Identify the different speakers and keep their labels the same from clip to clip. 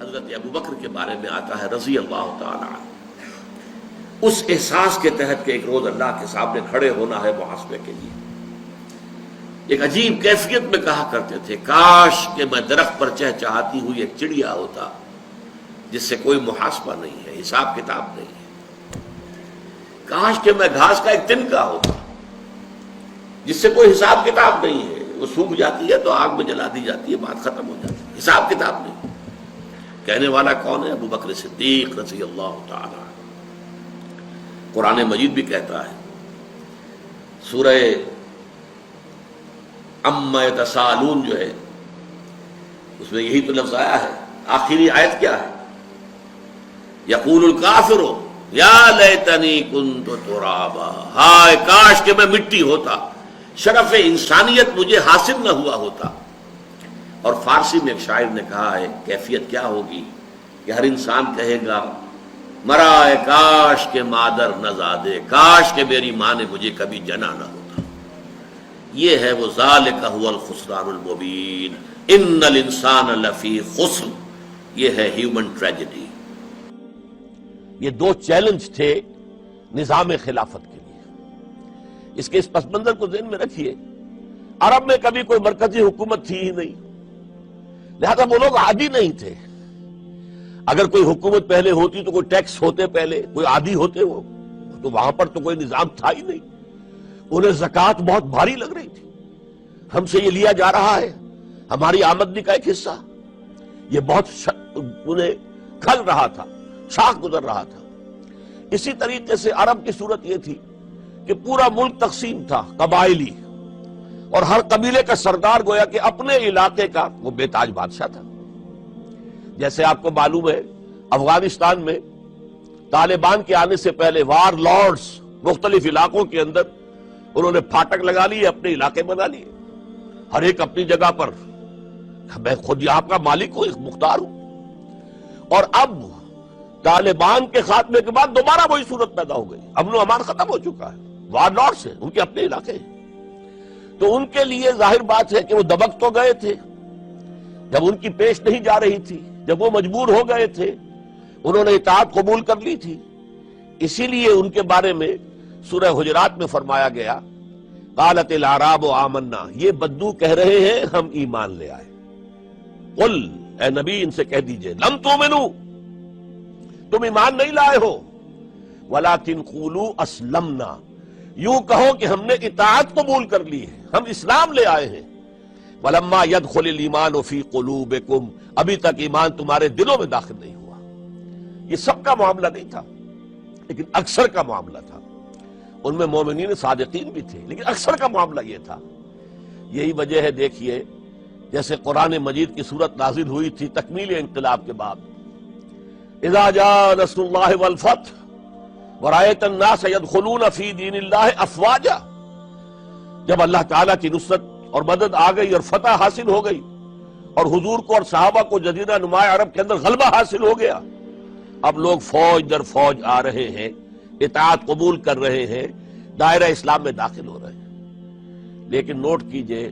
Speaker 1: حضرت ابو بکر کے بارے میں آتا ہے رضی اللہ تعالی عنہ، اس احساس کے تحت کہ ایک روز اللہ کے سامنے کھڑے ہونا ہے محاسبے کے لیے، ایک عجیب کیفیت میں کہا کرتے تھے کاش کہ میں درخت پر چہچہاتی ہوئی ایک چڑیا ہوتا جس سے کوئی محاسبہ نہیں ہے، حساب کتاب نہیں ہے، کاش کہ میں گھاس کا ایک تنکا ہوتا جس سے کوئی حساب کتاب نہیں ہے، وہ سوکھ جاتی ہے تو آگ میں جلا دی جاتی ہے، بات ختم ہو جاتی ہے، حساب کتاب نہیں۔ کہنے والا کون ہے؟ ابو بکر صدیق رضی اللہ تعالی عنہ۔ قرآن مجید بھی کہتا ہے، سورہ اما یتساءلون جو ہے اس میں یہی تو لفظ آیا ہے، آخری آیت کیا ہے؟ یقول الکافر یا لیتنی کنت ترابا، ہائے کاش کہ میں مٹی ہوتا، شرف انسانیت مجھے حاصل نہ ہوا ہوتا۔ اور فارسی میں ایک شاعر نے کہا ہے کیفیت کیا ہوگی کہ ہر انسان کہے گا مرائے کاش کہ مادر نہ زادے، کاش کہ میری ماں نے مجھے کبھی جنا نہ ہوتا۔ یہ ہے وہ ذالک هو الخسران المبین، ان الانسان لفی خسر، یہ ہے ہیومن ٹریجڈی۔ یہ دو چیلنج تھے نظام خلافت کے لیے۔ اس کے اس پس منظر کو ذہن میں رکھیے، عرب میں کبھی کوئی مرکزی حکومت تھی ہی نہیں، لہذا وہ لوگ عادی نہیں تھے۔ اگر کوئی حکومت پہلے ہوتی تو کوئی ٹیکس ہوتے، پہلے کوئی عادی ہوتے وہ تو وہاں پر تو کوئی نظام تھا ہی نہیں۔ انہیں زکوٰۃ بہت بھاری لگ رہی تھی، ہم سے یہ لیا جا رہا ہے، ہماری آمدنی کا ایک حصہ، یہ بہت انہیں کھل رہا تھا، شاخ گزر رہا تھا۔ اسی طریقے سے عرب کی صورت یہ تھی کہ پورا ملک تقسیم تھا، قبائلی، اور ہر قبیلے کا سردار گویا کہ اپنے علاقے کا وہ بے تاج بادشاہ تھا۔ جیسے آپ کو معلوم ہے افغانستان میں طالبان کے آنے سے پہلے وار لارڈز مختلف علاقوں کے اندر انہوں نے پھاٹک لگا لیے، اپنے علاقے بنا لیے، ہر ایک اپنی جگہ پر میں خود یہاں کا مالک ہوں، مختار ہوں۔ اور اب طالبان کے خاتمے کے بعد دوبارہ وہی صورت پیدا ہو گئی، امن و امان ختم ہو چکا ہے، وار لارڈز ہیں، ان کے اپنے علاقے ہیں۔ تو ان کے لیے ظاہر بات ہے کہ وہ دبک تو گئے تھے جب ان کی پیش نہیں جا رہی تھی، جب وہ مجبور ہو گئے تھے، انہوں نے اطاعت قبول کر لی تھی۔ اسی لیے ان کے بارے میں سورہ حجرات میں فرمایا گیا قالت الاعراب آمنا، یہ بدو کہہ رہے ہیں ہم ایمان لے آئے۔ قل، اے نبی ان سے کہہ دیجئے لم تؤمنوا، تم ایمان نہیں لائے ہو، ولکن قولوا اسلمنا، یوں کہو کہ ہم نے اطاعت قبول کر لی ہے، ہم اسلام لے آئے ہیں۔ ولما يدخل الايمان في قلوبكم، ابھی تک ایمان تمہارے دلوں میں داخل نہیں ہوا۔ یہ سب کا معاملہ نہیں تھا، لیکن اکثر کا معاملہ تھا۔ ان میں مومنین صادقین بھی تھے، لیکن اکثر کا معاملہ یہ تھا۔ یہی وجہ ہے، دیکھیے جیسے قرآن مجید کی صورت نازل ہوئی تھی تکمیل انقلاب کے بعد، اذا جاء نصر اللہ والفتح ورأيت الناس يدخلون في دین اللہ افواجا، جب اللہ تعالیٰ کی نصرت اور مدد آ گئی اور فتح حاصل ہو گئی اور حضور کو اور صحابہ کو جزیرہ نما عرب کے اندر غلبہ حاصل ہو گیا، اب لوگ فوج در فوج آ رہے ہیں، اطاعت قبول کر رہے ہیں، دائرہ اسلام میں داخل ہو رہے ہیں۔ لیکن نوٹ کیجئے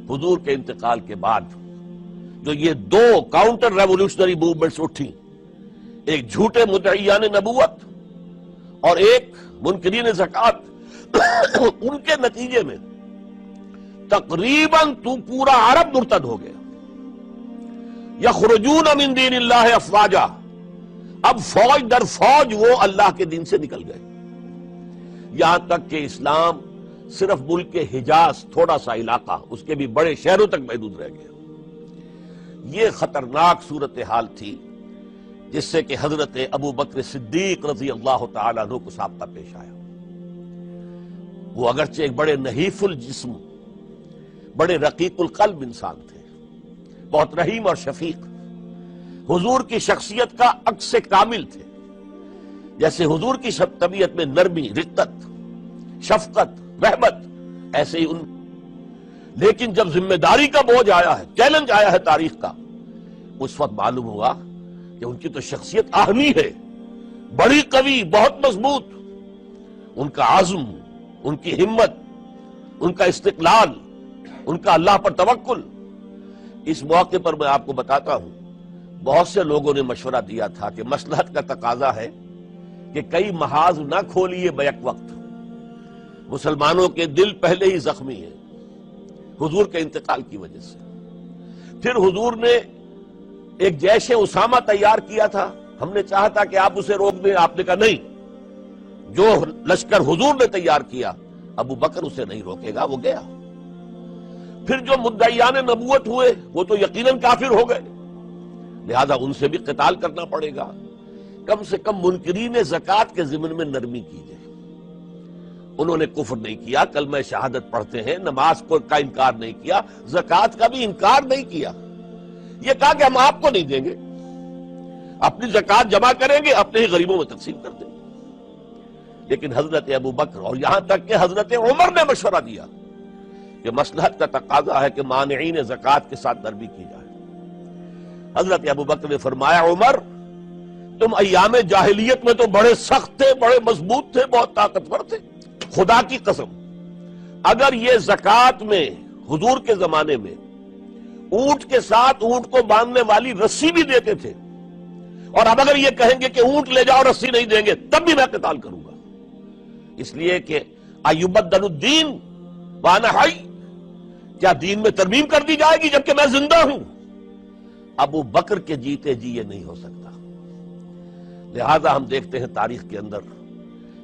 Speaker 1: حضور کے انتقال کے بعد جو یہ دو کاؤنٹر ریولوشنری موومنٹس اٹھی، ایک جھوٹے مدعیان نبوت اور ایک منکرین زکوٰۃ، ان کے نتیجے میں تقریباً تو پورا عرب مرتد ہو گیا۔ یخرجون من دین اللہ افواجا، اب فوج در فوج وہ اللہ کے دین سے نکل گئے، یہاں تک کہ اسلام صرف ملک حجاز، تھوڑا سا علاقہ، اس کے بھی بڑے شہروں تک محدود رہ گیا۔ یہ خطرناک صورتحال تھی جس سے کہ حضرت ابو بکر صدیق رضی اللہ تعالیٰ عنہ کو سابقہ پیش آیا۔ وہ اگرچہ ایک بڑے نحیف الجسم، بڑے رقیق القلب انسان تھے، بہت رحیم اور شفیق، حضور کی شخصیت کا عکس کامل تھے۔ جیسے حضور کی طبیعت میں نرمی، رقت، شفقت، رحمت، ایسے ہی ان، لیکن جب ذمہ داری کا بوجھ آیا ہے، چیلنج آیا ہے تاریخ کا، اس وقت معلوم ہوا کہ ان کی تو شخصیت آہنی ہے، بڑی قوی، بہت مضبوط، ان کا عزم، ان کی ہمت، ان کا استقلال، ان کا اللہ پر توکل۔ اس موقع پر میں آپ کو بتاتا ہوں، بہت سے لوگوں نے مشورہ دیا تھا کہ مصلحت کا تقاضا ہے کہ کئی محاذ نہ کھولیے بیک وقت، مسلمانوں کے دل پہلے ہی زخمی ہیں حضور کے انتقال کی وجہ سے۔ پھر حضور نے ایک جیش اسامہ تیار کیا تھا، ہم نے چاہا تھا کہ آپ اسے روک دیں، آپ نے کہا نہیں، جو لشکر حضور نے تیار کیا ابو بکر اسے نہیں روکے گا، وہ گیا۔ پھر جو مدعیان نبوت ہوئے وہ تو یقیناً کافر ہو گئے، لہذا ان سے بھی قتال کرنا پڑے گا۔ کم سے کم منکرین زکوٰۃ کے ضمن میں نرمی کیجیے۔ انہوں نے کفر نہیں کیا، کلمہ شہادت پڑھتے ہیں، نماز کا انکار نہیں کیا، زکوٰۃ کا بھی انکار نہیں کیا، یہ کہا کہ ہم آپ کو نہیں دیں گے، اپنی زکوٰۃ جمع کریں گے، اپنے ہی غریبوں میں تقسیم کر دیں گے۔ لیکن حضرت ابو بکر اور یہاں تک کہ حضرت عمر نے مشورہ دیا کہ مصلحت کا تقاضا ہے کہ مانعین زکوٰۃ کے ساتھ نرمی کی جائے۔ حضرت ابو بکر نے فرمایا عمر تم ایام جاہلیت میں تو بڑے سخت تھے، بڑے مضبوط تھے، بہت طاقتور تھے، خدا کی قسم اگر یہ زکوٰۃ میں حضور کے زمانے میں اونٹ کے ساتھ اونٹ کو باندھنے والی رسی بھی دیتے تھے، اور اب اگر یہ کہیں گے کہ اونٹ لے جاؤ رسی نہیں دیں گے تب بھی میں قتال کروں گا، اس لیے کہ ایبدل الدین وانا حی، کیا دین میں ترمیم کر دی جائے گی جبکہ میں زندہ ہوں؟ ابو بکر کے جیتے جی یہ نہیں ہو سکتا۔ لہذا ہم دیکھتے ہیں تاریخ کے اندر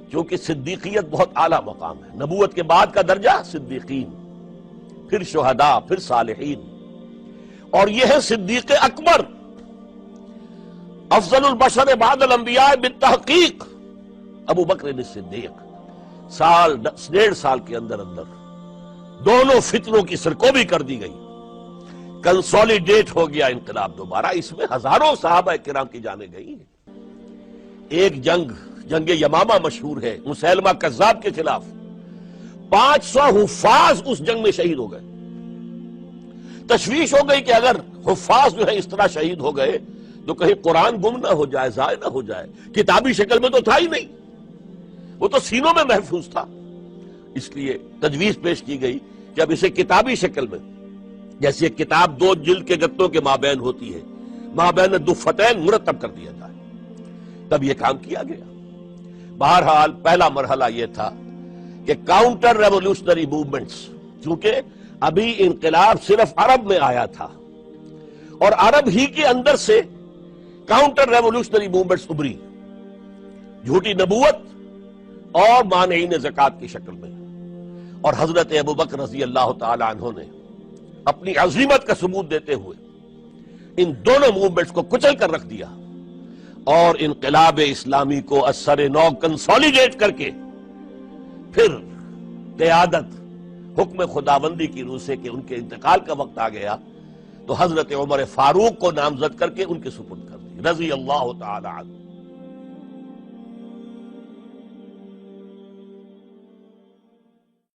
Speaker 1: کیونکہ صدیقیت بہت اعلیٰ مقام ہے، نبوت کے بعد کا درجہ صدیقین، پھر شہداء، پھر صالحین، اور یہ ہے صدیق اکبر، افضل البشر بعد الانبیاء بالتحقیق ابو بکر صدیق۔ سال 1.5 سال کے اندر دونوں فتنوں کی سرکوبی کر دی گئی، کنسولیڈیٹ ہو گیا انقلاب دوبارہ، اس میں ہزاروں صحابہ کرام کی جانیں گئی۔ ایک جنگ یمامہ مشہور ہے، مسیلمہ کذاب کے خلاف 500 حفاظ اس جنگ میں شہید ہو گئے۔ تشویش ہو گئی کہ اگر حفاظ جو ہے اس طرح شہید ہو گئے تو کہیں قرآن گم نہ ہو جائے، ضائع نہ ہو جائے، کتابی شکل میں تو تھا ہی نہیں، وہ تو سینوں میں محفوظ تھا، اس لیے تجویز پیش کی گئی کہ اب اسے کتابی شکل میں، جیسے ایک کتاب 2 جلد کے گتوں کے مابین ہوتی ہے، مابین دفتین مرتب کر دیا جائے، تب یہ کام کیا گیا۔ بہرحال پہلا مرحلہ یہ تھا کہ کاؤنٹر ریولوشنری موومنٹس، چونکہ ابھی انقلاب صرف عرب میں آیا تھا اور عرب ہی کے اندر سے کاؤنٹر ریولوشنری موومنٹس ابری، جھوٹی نبوت اور مانعین زکوٰۃ کی شکل میں، اور حضرت ابو بکر رضی اللہ تعالی عنہ نے اپنی عظیمت کا ثبوت دیتے ہوئے ان دونوں موومنٹس کو کچل کر رکھ دیا اور انقلاب اسلامی کو اثر نو کنسولیڈیٹ کر کے پھر قیادت حکم خداوندی کی روح سے کہ ان کے انتقال کا وقت آ گیا تو حضرت عمر فاروق کو نامزد کر کے ان کے سپرد کر دی رضی اللہ تعالی عنہ۔